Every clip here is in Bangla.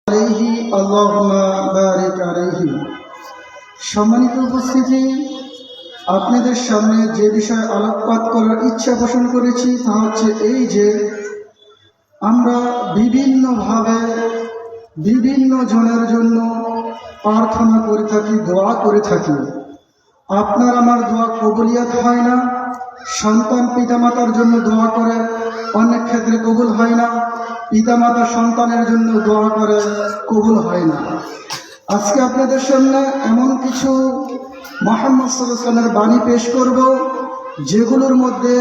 আলাইহি আল্লাহুম্মা বারিক আলাইহি। সম্মানিত উপস্থিতি, আপনাদের সামনে যে বিষয়ে আলোকপাত করার ইচ্ছা পোষণ করেছি তা হচ্ছে এই যে আমরা বিভিন্নভাবে বিভিন্ন জনের জন্য প্রার্থনা করে থাকি, দোয়া করে থাকি। আপনার আমার দোয়া কবুলিয়াত হয় না। সন্তান পিতামাতার জন্য দোয়া করে, অনেক ক্ষেত্রে কবুল হয় না। পিতামাতা সন্তানের জন্য দোয়া করে, কবুল হয় না। আজকে আপনাদের সামনে এমন কিছু মুহাম্মদ সাল্লাল্লাহু আলাইহি ওয়াসাল্লামের বাণী পেশ করব, যেগুলোর মধ্যে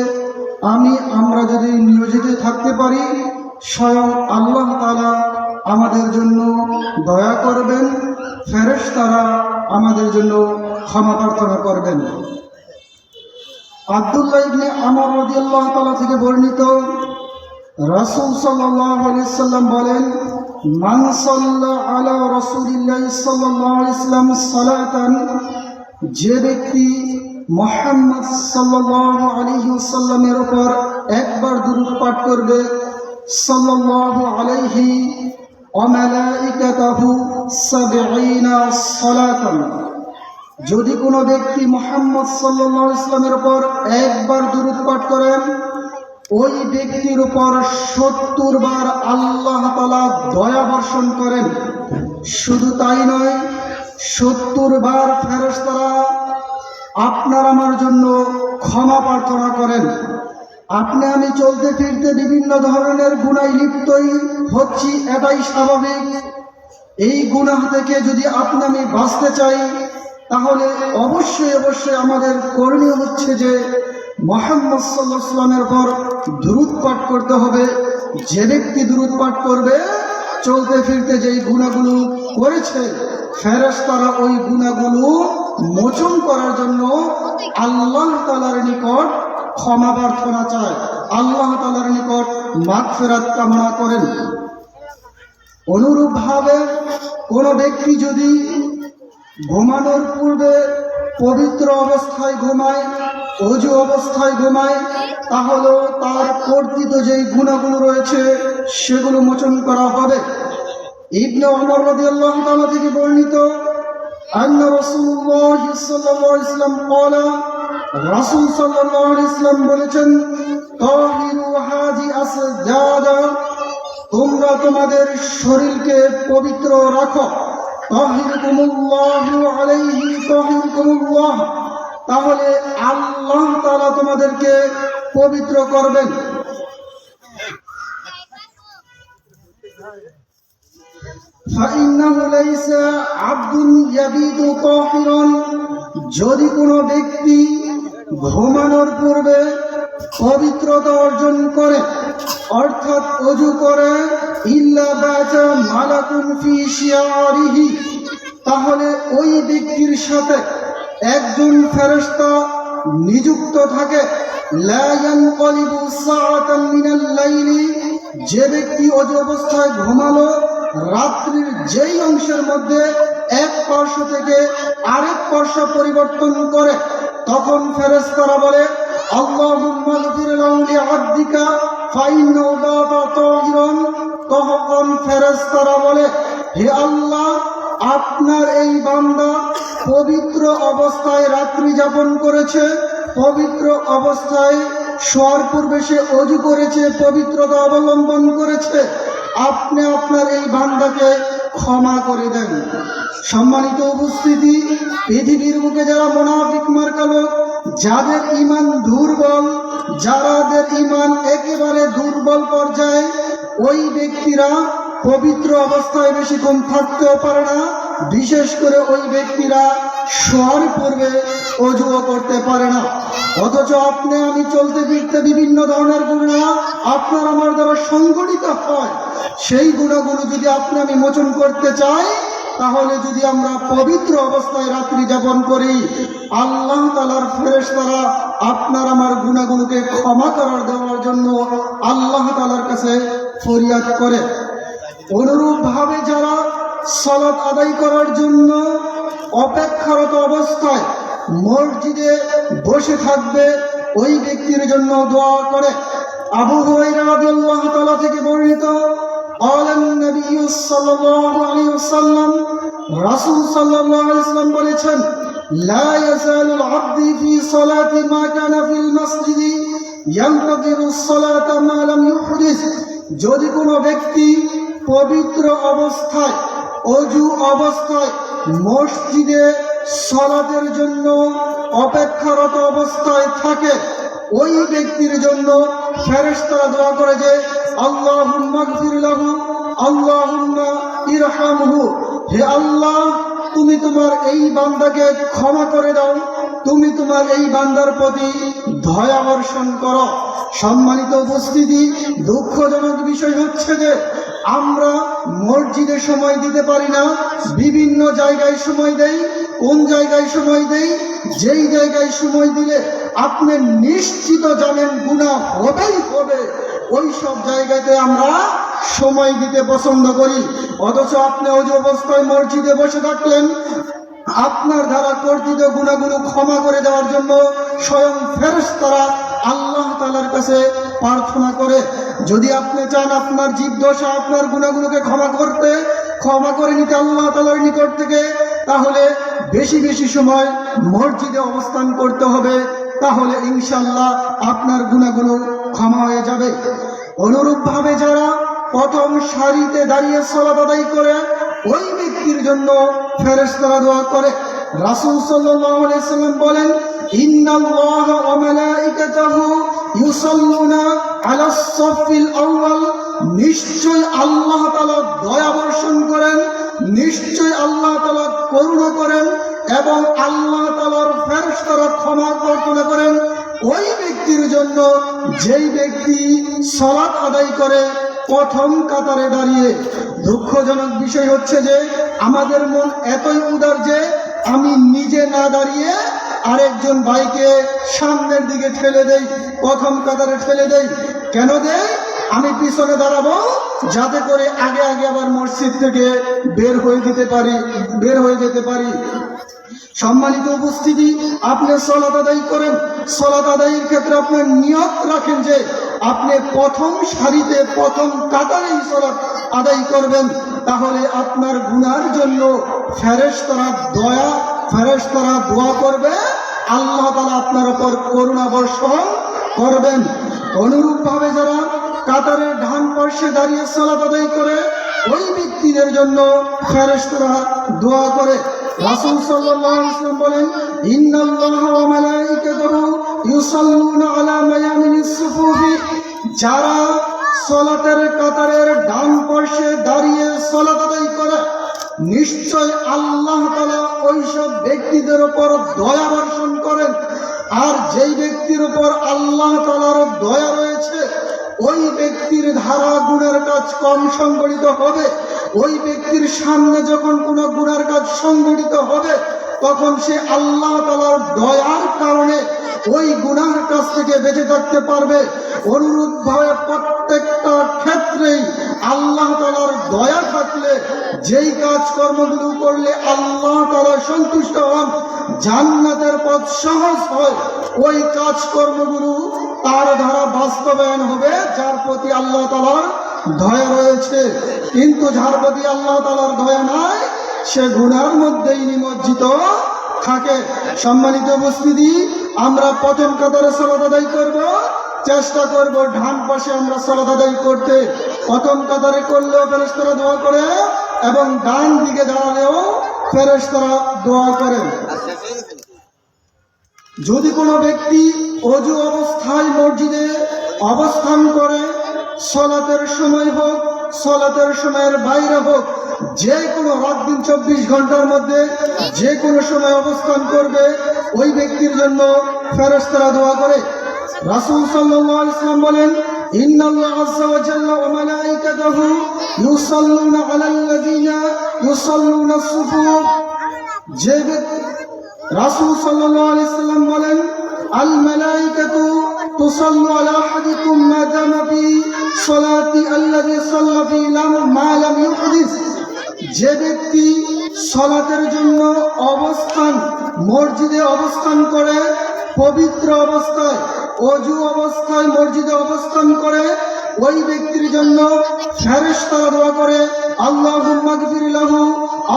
আমরা যদি নিয়োজিত থাকতে পারি, স্বয়ং আল্লাহ তাআলা আমাদের জন্য দয়া করবেন, ফেরেশতারা আমাদের জন্য ক্ষমা প্রার্থনা করবেন। আব্দুল্লাহ ইবনে আমর রাদিয়াল্লাহু তাআলা থেকে বর্ণিত, রাসূল সাল্লাল্লাহু আলাইহি ওয়াসাল্লাম বলেন, মান সাল্লা আলা রাসূলিল্লাহি সাল্লাল্লাহু আলাইহি ওয়াসাল্লাম সালাতান, যে ব্যক্তি মুহাম্মদ সাল্লাল্লাহু আলাইহি ওয়াসাল্লামের উপর একবার দুরূদ পাঠ করবে, সাল্লাল্লাহু আলাইহি ওয়া মালাইকাতুহু 70 সালাতান, যদি কোনো ব্যক্তি মুহাম্মদ সাল্লাল্লাহু আলাইহি ওয়াসাল্লামের উপর একবার দুরূদ পাঠ করেন, ওই ব্যক্তির উপর 70 বার আল্লাহ তাআলা দয়া বর্ষণ করেন। শুধু তাই নয়, 70 বার ফেরেশতারা আপনার আমার জন্য ক্ষমা প্রার্থনা করেন। আপনি আমি চলতে ফিরতে বিভিন্ন ধরনের গুনাহে লিপ্তই হচ্ছি, এটাই স্বাভাবিক। এই গুনাহ থেকে যদি আপনি আমি বাঁচতে চাই, তাহলে অবশ্যই আমাদের করণীয় হচ্ছে যে মুহাম্মদ সাল্লাল্লাহু আলাইহি ওয়াসাল্লামের উপর দুরূদ পাঠ করতে হবে। যে ব্যক্তি দুরূদ পাঠ করবে, চলতে ফিরতে যেই গুনাহগুলো করেছে, ফেরেশতারা ওই গুনাহগুলো মোচন করার জন্য আল্লাহ তাআলার নিকট ক্ষমা প্রার্থনা চায়, আল্লাহ তাআলার নিকট মাগফিরাত কামনা করেন। অনুরূপভাবে কোনো ব্যক্তি যদি ঘুমানোর পূর্বে পবিত্র অবস্থায় ঘুমায়, ওযু অবস্থায় ঘুমায়, তাহলে তার কর্তৃত যেই গুনাহগুলো রয়েছে সেগুলো মোচন করা হবে। ইবনে ওমর রাদিয়াল্লাহু তাআলা থেকে বর্ণিত, আন্না রাসূলুল্লাহ সাল্লাল্লাহু আলাইহি ওয়াসাল্লাম বলেন, রাসূল সাল্লাল্লাহু আলাইহি ওয়াসাল্লাম বলেছেন, তাহিরু হাজি আসজাদা, তোমরা তোমাদের শরীরকে পবিত্র রাখো। তাহিরকুমুল্লাহু আলাইহি তাহিরকুমুল্লাহ, তাহলে আল্লাহ তাআলা তোমাদেরকে পবিত্র করবেন। ফাইন্নাহু লাইসা আবদুন ইয়াবিতু তাহিরান, যদি কোনো ব্যক্তি ঘুমানোর পূর্বে পবিত্রতা অর্জন করে, অর্থাৎ ওযু করে, ইল্লা বাতা মালাকুন ফি শিয়ারিহি, তাহলে ওই ব্যক্তির সাথে একজন ফেরেশতা নিযুক্ত থাকে। লা ইয়ানকালিবু সাআতান মিনাল লাইলি, যে ব্যক্তি ওযু অবস্থায় ঘুমালো, রাত্রির যেই অংশের মধ্যে এক পার্শ্ব থেকে আরেক পার্শ্ব পরিবর্তন করে, তখন ফেরেশতারা বলে, আল্লাহুম্মা গফির লাহু লিআবদিকা ফাইন্নাহু বাতা তাহিরান, তখন ফেরেশতারা বলে, হে আল্লাহ, আপনার এই বান্দা পবিত্র অবস্থায় রাত্রি যাপন করেছে, পবিত্র অবস্থায় শোয়ার পূর্বে সে ওযু করেছে, পবিত্রতা অবলম্বন করেছে, আপনি আপনার এই বান্দাকে ক্ষমা করে দেন। সম্মানিত উপস্থিতি, পৃথিবীর বুকে যারা মুনাফিক মার্কা লোক, যাদের ঈমান দুর্বল, যাদের ঈমান একেবারে দুর্বল পর্যায়ে, ওই ব্যক্তিরা পবিত্র অবস্থায় বেশিক্ষণ থাকতেও পারে না। বিশেষ করে ওই ব্যক্তিরা শোয়ার পূর্বে ওযুও করতে পারে না। অথচ আপনি আমি চলতে ফিরতে বিভিন্ন ধরনের গুনাহ আপনার আমার দ্বারা সংঘটিত হয়। সেই গুনাহগুলো যদি আপনি আমি মোচন করতে চাই, তাহলে যদি আমরা পবিত্র অবস্থায় রাত্রি যাপন করি, আল্লাহ তাআলার ফেরেশতারা আপনার আমার গুনাহগুলোকে ক্ষমা করার দেওয়ার জন্য আল্লাহ তাআলার কাছে ফরিয়াদ করে। অনুরূপভাবে যারা সালাত আদায় করার জন্য অপেক্ষারত অবস্থায় মসজিদে বসে থাকবে, ওই ব্যক্তির জন্য দোয়া করে। আবু হুরায়রা রাদিয়াল্লাহু তাআলা থেকে বর্ণিত, قال النبي صلى الله عليه وسلم রাসূল সাল্লাল্লাহু আলাইহি ওয়াসাল্লাম বলেছেন لا يزال العبد في صلاة ما كان في المسجد ينتظر الصلاة ما لم يحدث যদি কোনো ব্যক্তি পবিত্র অবস্থায় অজু অবস্থায় মসজিদে সালাতের জন্য অপেক্ষারত অবস্থায় থাকে ওই ব্যক্তির জন্য ফেরেশতারা দোয়া করে যে আল্লাহুম্মা গফির লাহু আল্লাহুম্মা ইরহামহু হে আল্লাহ তুমি তোমার এই বান্দাকে ক্ষমা করে দাও তুমি তোমার এই বান্দার প্রতি দয়া বর্ষণ করো। সম্মানিত উপস্থিতি, দুঃখজনক বিষয় হচ্ছে যে আমরা মসজিদে সময় দিতে পারি না, বিভিন্ন জায়গায় সময় দেই। কোন জায়গায় সময় দেই? যেই জায়গায় সময় দিলে আপনি নিশ্চিত জানেন গুনাহ হবেই হবে, ওই সব জায়গাতে আমরা সময় দিতে পছন্দ করি। অথচ আপনি ওই অবস্থায় মসজিদে বসে থাকলেন, আপনার দ্বারা কর্তৃত গুনাহগুলো ক্ষমা করে দেওয়ার জন্য স্বয়ং ফেরেশতারা আল্লাহ তাআলার কাছে প্রার্থনা করে। যদি আপনি চান আপনার জীবদশা আপনার গুনাহগুলোকে ক্ষমা করে নিতে আল্লাহ তাআলার নিকট থেকে, তাহলে বেশি বেশি সময় মসজিদে অবস্থান করতে হবে, তাহলে ইনশাআল্লাহ আপনার গুনাহগুলো ক্ষমা হয়ে যাবে। অনুরূপভাবে যারা প্রথম সারিতে দাঁড়িয়ে সালাত আদায় করে ওই ব্যক্তির জন্য ফেরেশতারা দোয়া করে। রাসূল সাল্লাল্লাহু আলাইহি সাল্লাম বলেন ইন্নাল্লাহা ওয়া মালাইকাতাহু ইউসাল্লুনা আলাস সাফিল আউয়াল নিশ্চয় আল্লাহ তাআলা দয়া বর্ষণ করেন, নিশ্চয় আল্লাহ তাআলা করুণা করেন এবং আল্লাহ তাআলার ফেরেশতারা ক্ষমা প্রার্থনা করেন ওই ব্যক্তির জন্য যেই ব্যক্তি সালাত আদায় করে প্রথম কাতারে দাঁড়িয়ে। দুঃখজনক বিষয় হচ্ছে যে আমাদের মন এতই উদার যে আমি নিজে না দাঁড়িয়ে আরেকজন ভাইকে সামনের দিকে ঠেলে দেই, প্রথম কাতারে ঠেলে দেই। কেন দেই? আমি পিছনে দাঁড়াবো যাতে করে আগে আগে আবার মসজিদ থেকে বের হয়ে যেতে পারি। সম্মানিত উপস্থিতি, আপনি সালাত আদায় করেন, সালাত আদায়ের ক্ষেত্রে আপনার নিয়ত রাখেন যে আপনি প্রথম সারিতে প্রথম কাতারেই সালাত আদায় করবেন, তাহলে আপনার গুনার জন্য ফেরেশতারা দোয়া করবে, আল্লাহ তাআলা আপনার উপর করুণা বর্ষণ করবেন। অনুরূপভাবে যারা কাতারের ডান পাশে দাঁড়িয়ে সালাত আদায় করে ওই ব্যক্তিদের জন্য ফেরেশতারা দোয়া করে। রাসূল সাল্লাল্লাহু আলাইহি ওয়াসাল্লাম বলেন ইন্নাল্লাহা ওয়া মালাইকাতাহু ইউসাল্লুনা আলা মায়ামিনিস সুফুফি যারা সালাতের কাতারের ডান পাশে দাঁড়িয়ে সালাত আদায় করে নিশ্চয় আল্লাহ তাআলা ওই সব ব্যক্তিদের উপর দয়া বর্ষণ করেন। আর যেই ব্যক্তির উপর আল্লাহ তাআলার দয়া রয়েছে ওই ব্যক্তির ধারা গুনার কাজ কম সংগঠিত হবে। ওই ব্যক্তির সামনে যখন কোনো গুনার কাজ সংগঠিত হবে তখন সে আল্লাহ তাআলার দয়ার কারণে ওই গুনার কাছ থেকে বেঁচে থাকতে পারবে। অনুরূপভাবে প্রত্যেকটা ক্ষেত্রেই আল্লাহ তাআলার দয়া থাকলে যেই কাজ কর্মগুলো করলে আল্লাহ তাআলা সন্তুষ্ট হন, জান্নাতের পথ সহজ হয়, ওই কাজ কর্মগুলো তার দ্বারা বাস্তবায়ন হবে যার প্রতি আল্লাহ তাআলার দয়া রয়েছে। কিন্তু যার প্রতি আল্লাহ তাআলার দয়া নাই সে গুনার মধ্যেই নিমজ্জিত থাকে। সম্মানিত উপস্থিতি, আমরা প্রথম কাতারে সালাত আদায় করব, চেষ্টা করব ডান পাশে আমরা সালাত আদায় করতে। প্রথম কাতারে করলেও ফেরেশতারা দোয়া করে এবং ডান দিকে দাঁড়ালেও ফেরেশতারা দোয়া করেন। যদি কোনো ব্যক্তি অজু অবস্থায় মসজিদে অবস্থান করে, সালাতের সময় হোক সালাতের সময়ের বাইরে হোক, যে কোনো রাত দিন 24 ঘন্টার মধ্যে যে কোনো সময় অবস্থান করবে ওই ব্যক্তির জন্য ফেরেশতারা দোয়া করে। রাসূল সাল্লাল্লাহু আলাইহি ওয়াসাল্লাম বলেন ইন্নাল্লাহা আযজা ওয়া জাল্লা ওয়া মালাইকাতাহু ইউসাল্লুনা আলাল্লাযিনা ইউসাল্লুনা সুফুফ যে রাসূল সাল্লাল্লাহু আলাইহি ওয়াসাল্লাম বলেন আল মালাইকাতু তুসাল্লু আলা আহাদিকুম মা দামা ফি সালাতি আল্লাযী সাল্লা ফি মা লাম ইউহদিস যে ব্যক্তি সালাতের জন্য মসজিদে অবস্থান করে পবিত্র অবস্থায় অজু অবস্থায় মসজিদে অবস্থান করে ওই ব্যক্তির জন্য ফেরেশতারা দোয়া করে, আল্লাহুম্মা গফির লাহু,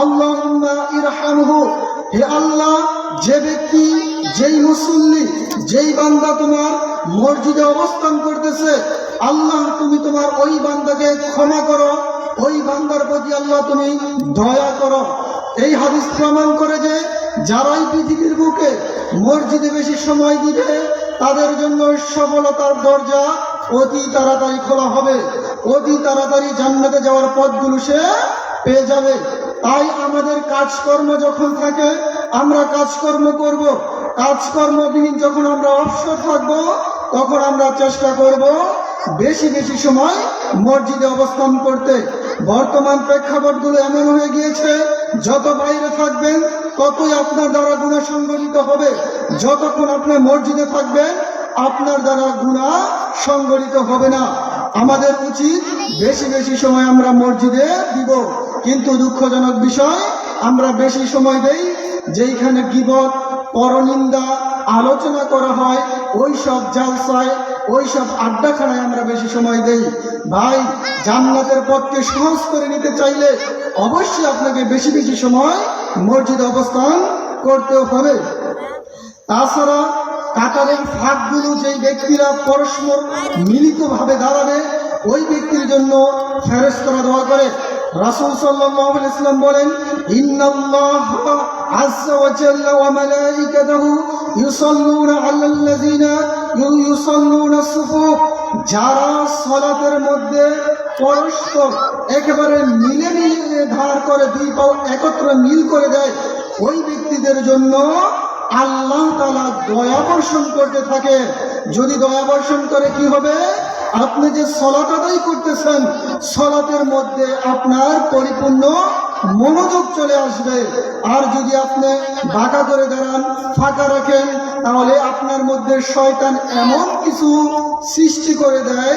আল্লাহুম্মা ইরহামহু। হে আল্লাহ, যে ব্যক্তি, যেই মুসল্লি, যেই বান্দা তোমার মসজিদে অবস্থান করতেছে, আল্লাহ তুমি তোমার ওই বান্দাকে ক্ষমা করো, ওই বান্দার প্রতি আল্লাহ তুমি দয়া করো। এই হাদিস প্রমাণ করে যে যারাই পৃথিবীর বুকে মসজিদে বেশি সময় দিবে তাদের জন্য সফলতার দরজা অতি তাড়াতাড়ি খোলা হবে, অতি তাড়াতাড়ি জান্নাতে যাওয়ার পথগুলো সে পেয়ে যাবে। তাই আমাদের কাজকর্ম যখন থাকে আমরা কাজকর্ম করব, কাজকর্মবিহীন যখন আমরা অবসর থাকবো তখন আমরা চেষ্টা করব বেশি বেশি সময় মসজিদে অবস্থান করতে। বর্তমান প্রেক্ষাপটগুলো এমন হয়ে গিয়েছে, যত বাইরে থাকবেন ততই আপনার দ্বারা গুনাহ সংগঠিত হবে, যতক্ষণ আপনি মসজিদে থাকবেন আপনার দ্বারা গুনাহ সংগঠিত হবে না। আমাদের উচিত বেশি বেশি সময় আমরা মসজিদে দিব, কিন্তু দুঃখজনক বিষয় আমরা বেশি সময় দেই যেইখানে গীবত, পরনিন্দা, আলোচনা করা হয়, ওই সব জালসায়, ওই সব আড্ডাখানায় আমরা বেশি সময় দেই। ভাই, জান্নাতের পথকে সহজ করে নিতে চাইলে অবশ্যই আপনাকে বেশি বেশি সময় মসজিদে অবস্থান করতে হবে। তাছাড়া কাতারের ফাঁকগুলো যেই ব্যক্তিরা পরস্পর মিলিতভাবে দাঁড়াবে ওই ব্যক্তির জন্য ফেরেশতারা দোয়া করে। রাসূল সাল্লাল্লাহু আলাইহি ওয়াসাল্লাম বলেন, ইন্নাল্লাহা আযজা ওয়া জাল্লা ওয়া মালাইকাতুহু ইউসাল্লুনা আলাল্লাযিনা ইউসাল্লুনা সুফুফ। যারা সালাতের মধ্যে পরস্পর একেবারে মিলে মিলে ধার করে দুই পাও একত্র মিল করে দেয় ওই ব্যক্তিদের জন্য আল্লাহ তাআলা দয়া বর্ষণ করতে থাকে। যদি দয়া বর্ষণ করে কি হবে? আপনি যে সালাত আদায় করতেছেন সালাতের মধ্যে আপনার পরিপূর্ণ মনোযোগ চলে আসবে। আর যদি আপনি বাঁকা করে দাঁড়ান, ফাঁকা রাখেন, তাহলে আপনার মধ্যে শয়তান এমন কিছু সৃষ্টি করে দেয়,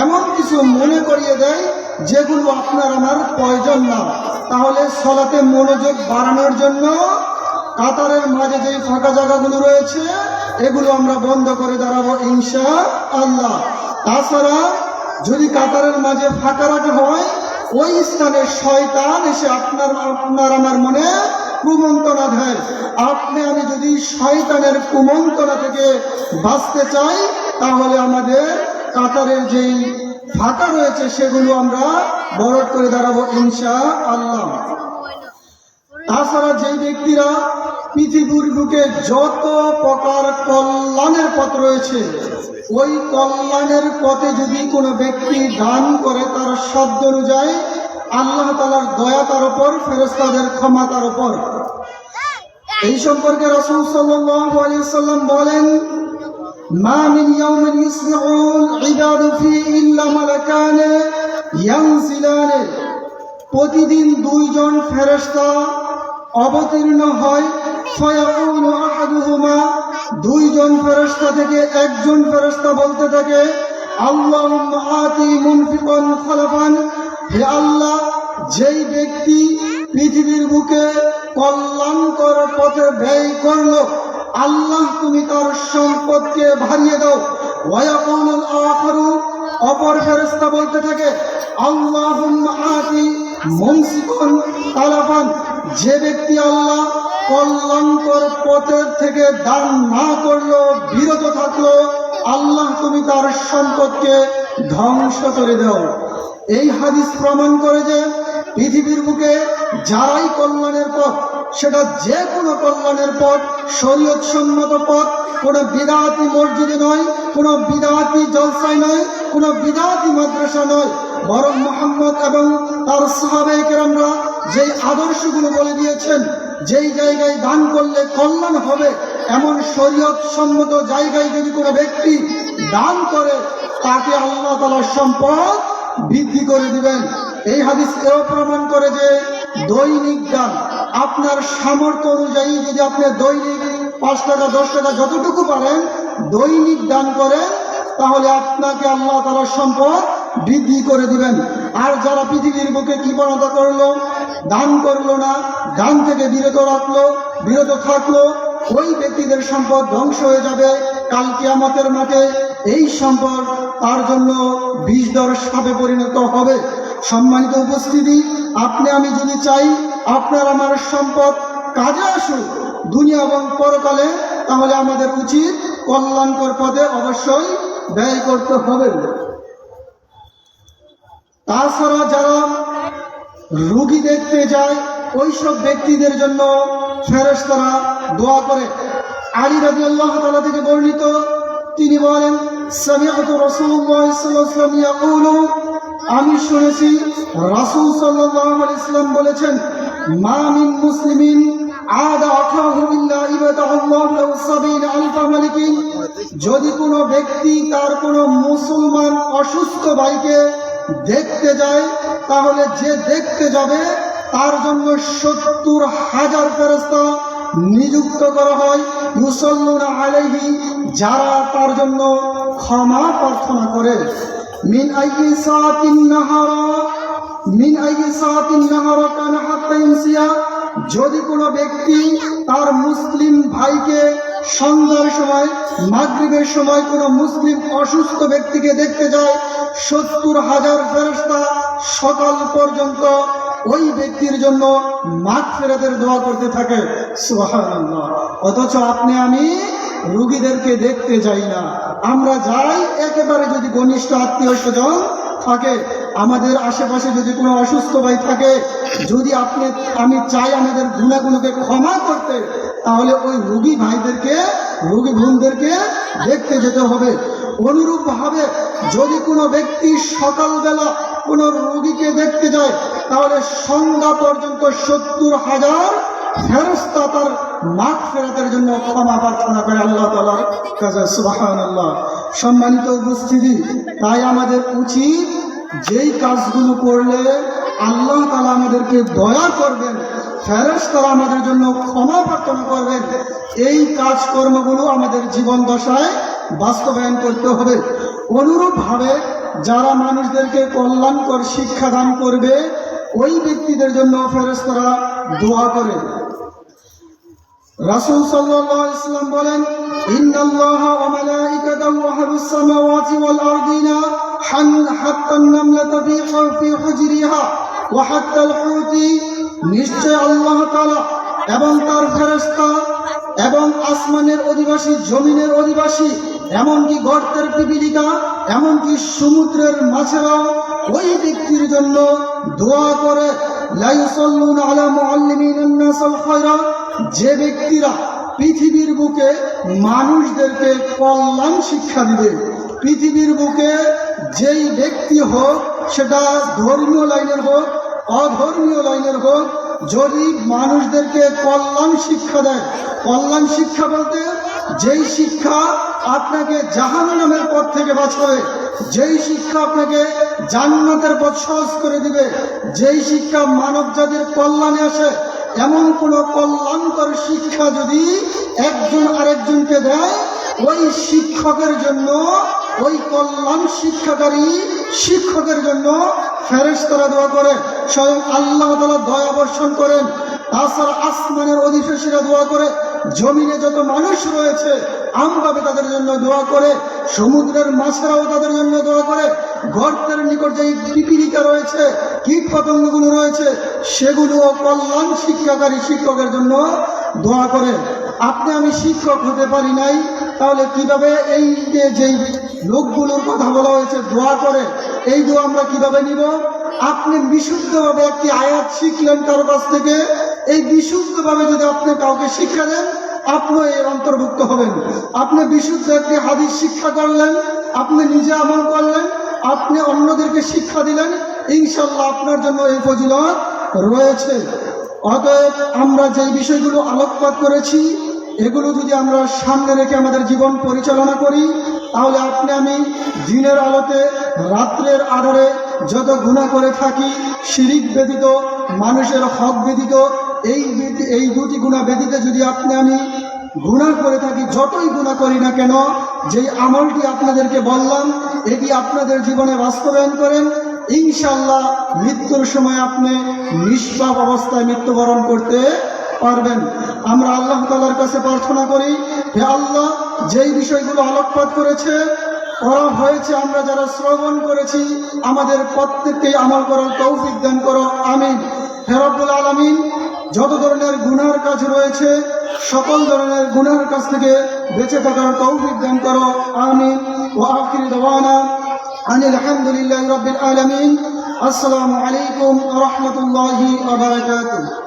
এমন কিছু মনে করিয়ে দেয় যেগুলো আপনার আমার প্রয়োজন না। তাহলে সালাতে মনোযোগ বাড়ানোর জন্য কাতারের মাঝে যে ফাঁকা জায়গাগুলো রয়েছে এগুলো আমরা বন্ধ করে দাঁড়াবো ইনশাআল্লাহ। তাছাড়া যদি কাতারের মাঝে ফাঁকা রাখা হয় ওই স্থানে শয়তান এসে আপনার আমার মনে কুমন্ত্রণা দেয়। আপনি আমি যদি শয়তানের কুমন্ত্রণা থেকে বাঁচতে চাই তাহলে আমাদের কাতারের যেই ফাঁকা রয়েছে সেগুলো আমরা বরট করে দাঁড়াবো ইনশাআল্লাহ। তাছাড়া যেই ব্যক্তিরা পৃথিবীর বুকে যত প্রকার কল্যাণের পথ রয়েছে ওই কল্যাণের পথে যদি কোনো ব্যক্তি দান করে তার সাধ্য অনুযায়ী আল্লাহ তাআলার দয়া তার উপর, ফেরেশতাদের ক্ষমা তার উপর। এই সম্পর্কে রাসূল সাল্লাল্লাহু আলাইহি ওয়াসাল্লাম বলেন, মা মিন ইয়াউমিন ইসবিউল ইবাদু ফি ইল্লা মালাকানে ইয়ানজিলানে। প্রতিদিন দুইজন ফেরেশতা অবতীর্ণ হয়। ফায়াকুলু আহাদুহুমা, দুইজন ফেরেশতা থেকে একজন ফেরেশতা বলতে থাকে, আল্লাহুম্মা আতি মুনফিকান খালাফান। হে আল্লাহ, যেই ব্যক্তি পৃথিবীর বুকে কল্যাণকর পথে ব্যয় করলো আল্লাহ তুমি তার সম্পদকে বাড়িয়ে দাও। ওয়ায়াকুলুল আখারু, অপর ফেরেশতা বলতে থাকে, আল্লাহুম্মা আতি মুমসিকান তালাফান। যে ব্যক্তি আল্লাহ কল্যাণকর পথের থেকে দান না করলো, বিরত থাকলো, আল্লাহ তুমি তার সম্পদকে ধ্বংস করে দাও। এই হাদিস প্রমাণ করে যে পৃথিবীর বুকে যারাই কল্যাণের পথ, সেটা যে কোনো কল্যাণের পথ, শরীয়ত সম্মত পথ, কোনো বিদআতি মসজিদে নয়, কোনো বিদআতি জলসায় নয়, কোনো বিদআতি মাদ্রাসা নয়, বরং মুহাম্মদ এবং তার সাহাবায়ে কেরামরা যেই আদর্শগুলো বলে দিয়েছেন, যেই জায়গায় দান করলে কল্যাণ হবে এমন শরীয়ত সম্মত জায়গায় যদি কোনো ব্যক্তি দান করে তাকে আল্লাহ তাআলার সম্পদ বৃদ্ধি করে দিবেন। এই হাদিস এও প্রমাণ করে যে দৈনিক দান আপনার সামর্থ্য অনুযায়ী যদি আপনি দৈনিক 5 টাকা 10 টাকা যতটুকু পারেন দৈনিক দান করেন তাহলে আপনাকে আল্লাহ তাআলার সম্পদ বৃদ্ধি করে দিবেন। আর যারা পৃথিবীর বুকে কৃপণতা করলো, দান করলো না, দান থেকে বিরত থাকলো, ওই ব্যক্তিদের সম্পদ ধ্বংস হয়ে যাবে। কাল কিয়ামতের মাঠে এই সম্পদ তার জন্য বিষধর সাপে পরিণত হবে। সম্মানিত উপস্থিতি, আপনি আমি যদি চাই আপনার আমার সম্পদ কাজে আসুক দুনিয়া এবং পরকালে, তাহলে আমাদের উচিত কল্যাণকর পথে অবশ্যই ব্যয় করতে হবে। তাছাড়া যারা রোগী দেখতে যায় ওইসব ব্যক্তিদের জন্য ফেরেশতারা দোয়া করে। আলী রাদিয়াল্লাহু তাআলা থেকে বর্ণিত, তিনি বলেন, সামিআতু রাসূলুল্লাহ সাল্লাল্লাহু আলাইহি ওয়াসাল্লাম ইয়াকুলু, আমি শুনেছি রাসূল সাল্লাল্লাহু আলাইহি ওয়াসাল্লাম বলেছেন, মা মিন মুসলিমিন আদা আখাহু ইল্লা ইবাতাল্লাহু লাহু ৭০,০০০ মালিকিন। যদি কোনো ব্যক্তি তার কোনো মুসলমান অসুস্থ ভাইকে দেখতে যায়, তাহলে যে দেখতে যাবে তার জন্য ৭০,০০০ ফেরেশতা নিযুক্ত করা হয়। ইউসাল্লুনা আলাইহি, যারা তার জন্য ক্ষমা প্রার্থনা করে। মিন আইয়ি সাআতিন নাহারা কানা হাত্তা ইমসিয়া। যদি কোনো ব্যক্তি তার মুসলিম ভাইকে সন্ধ্যার সময়, মাগরিবের সময় কোনো মুসলিম অসুস্থ ব্যক্তিকে দেখতে যায়, ৭০,০০০ ফেরেশতা সকাল পর্যন্ত ওই ব্যক্তির জন্য মাগফিরাতের দোয়া করতে থাকে। সুবহানাল্লাহ। অথচ আপনি আমি রোগীদেরকে দেখতে যাই না, আমরা যাই একেবারে যদি ঘনিষ্ঠ আত্মীয় স্বজন থাকে, আমাদের আশেপাশে যদি কোনো অসুস্থ ভাই থাকে, যদি আপনি আমি চাই আমাদের গুনাহগুলোকে ক্ষমা করতে, তাহলে ওই রোগী ভাইদেরকে, রোগী বোনদেরকে দেখতে যেতে হবে। অনুরূপভাবে যদি কোনো ব্যক্তি সকালবেলা কোনো রোগীকে দেখতে যায়, তাহলে সন্ধ্যা পর্যন্ত ৭০,০০০ ফেরেশতা তার মাগফিরাতের জন্য ক্ষমা প্রার্থনা করে আল্লাহ তাআলার কাছে। সুবহানাল্লাহ। সম্মানিত উপস্থিতি, তাই আমাদের উচিত যেই কাজগুলো করলে আল্লাহ তাআলা আমাদেরকে দয়া করবেন, ফেরেশতারা আমাদের জন্য ক্ষমা প্রার্থনা করবেন, এই কাজকর্মগুলো আমাদের জীবন দশায় বাস্তবায়ন করতে হবে। অনুরূপভাবে যারা মানুষদেরকে কল্যাণকর শিক্ষা দান করবে, ওই ব্যক্তিদের জন্য ফেরেশতারা দোয়া করে। রাসূল সাল্লাল্লাহু আলাইহি ওয়াসাল্লাম বলেন, ইন্নাল্লাহা ওয়া মালাইকাতাহু আহলুস সামাওয়াতি ওয়াল আরদিনা হাত্তান নামলাতা ফি হুজরিহা ওয়া হাত্তাল হুতি। নিশ্চয় আল্লাহ তাআলা এবং তার ফেরেশতা এবং আসমানের অধিবাসী, জমিনের অধিবাসী, এমনকি গর্তের পিপীলিকা, এমনকি সমুদ্রের মাছেরাও ওই ব্যক্তির জন্য দোয়া করে। লা ইউসাল্লুনা আলা মুআল্লিমিন নাসাল খায়রা। যে ব্যক্তিরা পৃথিবীর বুকে মানুষদেরকে কল্যাণ শিক্ষা দিবে, পৃথিবীর বুকে যেই ব্যক্তি হোক, সেটা ধর্মীয় লাইনের হোক, অধর্মীয় লাইনের হোক, যদি মানুষদেরকে কল্যাণ শিক্ষা দেয়, কল্যাণ শিক্ষা বলতে যেই শিক্ষা আপনাকে জাহান্নামের পথ থেকে বাঁচাবে, যেই শিক্ষা আপনাকে জান্নাতের পথ সহজ করে দিবে, যেই শিক্ষা মানব জাতির কল্যাণে আসে, এমন কোন কল্যাণকর শিক্ষা যদি একজন আরেকজনকে দেয়, ওই শিক্ষকের জন্য, ওই কল্যাণ শিক্ষাকারী শিক্ষকের জন্য ফেরেশতারা দোয়া করে, স্বয়ং আল্লাহ তাআলা দয়া বর্ষণ করেন। তাছাড়া আসমানের অধিবাসীরা দোয়া করে, জমিনে যত মানুষ রয়েছে আমভাবে তাদের জন্য দোয়া করে, সমুদ্রের মাছেরাও তাদের জন্য দোয়া করে, গর্তের নিকট যে পিপীলিকা রয়েছে, কীট পতঙ্গগুলো রয়েছে, সেগুলোও কল্যাণ শিক্ষাকারী শিক্ষকের জন্য দোয়া করে। আপনি আমি শিক্ষক হতে পারি নাই, তাহলে কিভাবে এই যে লোকগুলোর কথা বলা হয়েছে দোয়া করে, এই দোয়া আমরা কিভাবে নিব? আপনি বিশুদ্ধভাবে একটি আয়াত শিখলেন কারো কাছ থেকে, এই বিশুদ্ধভাবে যদি আপনি কাউকে শিক্ষা দেন, আপনি এর অন্তর্ভুক্ত হবেন। আপনি বিশুদ্ধ একটি হাদিস শিক্ষা করলেন, আপনি নিজে আমল করলেন, আপনি অন্যদেরকে শিক্ষা দিলেন, ইনশাআল্লাহ আপনার জন্য এই ফজিলত রয়েছে। অতএব আমরা যে বিষয়গুলো আলোকপাত করেছি, এগুলো যদি আমরা সামনে রেখে আমাদের জীবন পরিচালনা করি, তাহলে আপনি আমি দিনের আলোতে, রাত্রের আধারে যত গুনাহ করে থাকি, শিরিক ব্যতীত, মানুষের হক ব্যতীত, এই দুটি গুনাহ ব্যতীত যদি আপনি আমি গুনাহ করে থাকি, যতই গুনাহ করি না কেন, যেই আমলটি আপনাদেরকে বললাম, এটি আপনাদের জীবনে বাস্তবায়ন করেন, ইনশাআল্লাহ মৃত্যুর সময় আপনি নিষ্পাপ অবস্থায় মৃত্যুবরণ করতে পারবেন। আমরা আল্লাহ তাআলার কাছে প্রার্থনা করি, হে আল্লাহ, যেই বিষয়গুলো আলোকপাত করেছে করা হয়েছে আমরা যারা শ্রবণ করেছি আমাদের প্রত্যেককে আমল করার তৌফিক দান করো, আমিন। হে রব্বুল আলামিন, যত ধরনের গুনার কাজ রয়েছে সকল ধরনের গুনার কাছ থেকে বেঁচে থাকার তৌফিক দান করো, আমিন। ওয়া আখিরু দাওয়ানা আনিল হামদুলিল্লাহি রাব্বিল আলামিন। আসসালামু আলাইকুম ওয়া রাহমাতুল্লাহি ওয়া বারাকাতুহু।